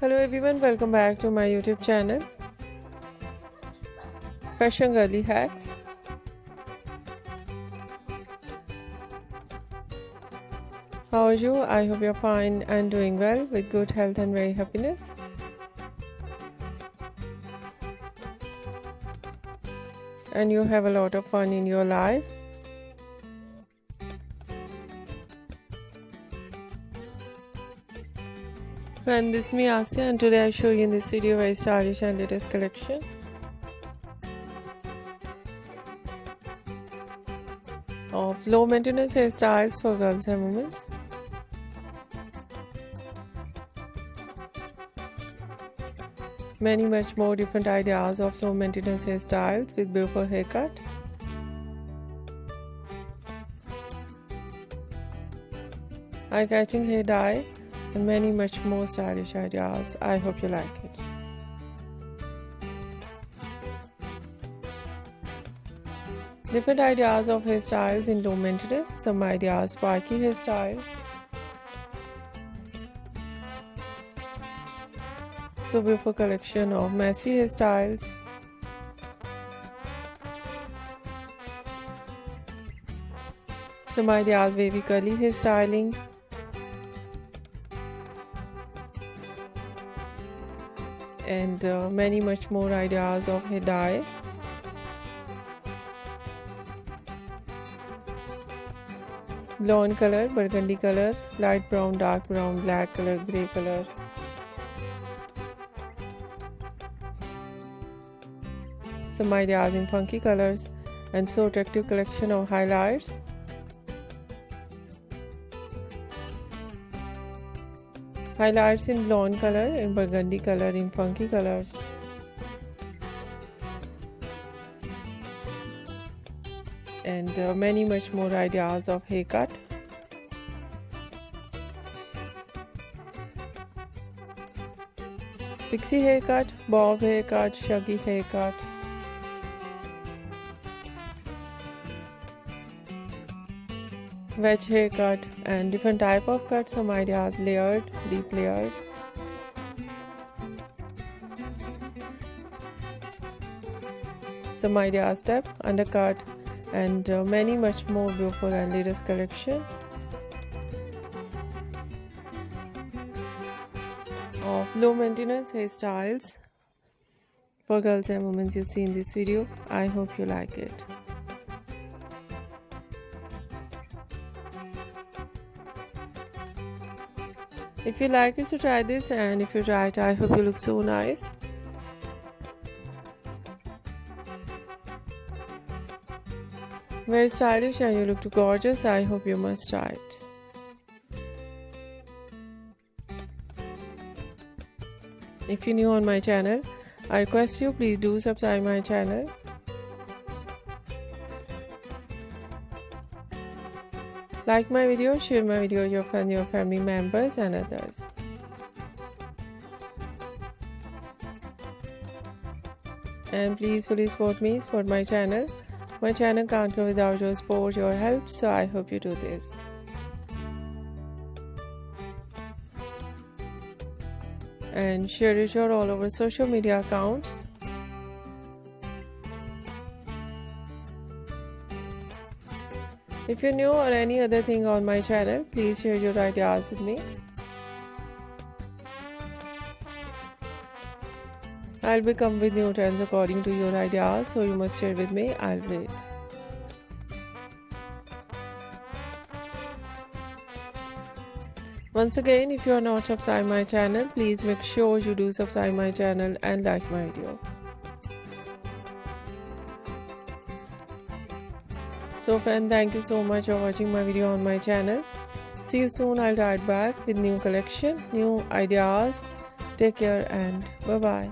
Hello everyone, welcome back to my YouTube channel Fashion Girly Hacks. How are you? I hope you're fine and doing well with good health and very happiness. And you have a lot of fun in your life. Friend, this is me Asya, and today I show you in this video very stylish and latest collection. Of low maintenance hairstyles for girls and women. Many much more different ideas of low maintenance hairstyles with beautiful haircut. Eye-catching hair dye and many much more stylish ideas. I hope you like it. Different ideas of hairstyles in low maintenance. Some ideas spiky hairstyles. So beautiful collection of messy hairstyles. Some ideas wavy curly hairstyling. And many much more ideas of hair dye. Blonde color, burgundy color, light brown, dark brown, black color, grey color. Some ideas in funky colors and so attractive collection of highlights. Highlights in blonde color and burgundy color in funky colors. And many much more ideas of haircut. Pixie haircut, bob haircut, shaggy haircut. Wedge haircut and different type of cuts. Some ideas layered, deep layered. Some ideas step, undercut, and many much more beautiful and latest collection of low maintenance hairstyles for girls and women you see in this video. I hope you like it. If you like it, so try this, and if you try it, I hope you look so nice. Very stylish and you look too gorgeous. I hope you must try it. If you're new on my channel, I request you please do subscribe my channel. Like my video, share my video with your friends, your family members and others. And please fully support me, support my channel. My channel can't go without your support, your help, so I hope you do this. And share it all over social media accounts. If you're new or any other thing on my channel, please share your ideas with me. I'll be come with new trends according to your ideas, so you must share with me. I'll wait. Once again, if you are not subscribed my channel, please make sure you do subscribe my channel and like my video. So friend, thank you so much for watching my video on my channel. See you soon. I'll write back with new collection, new ideas. Take care and bye bye.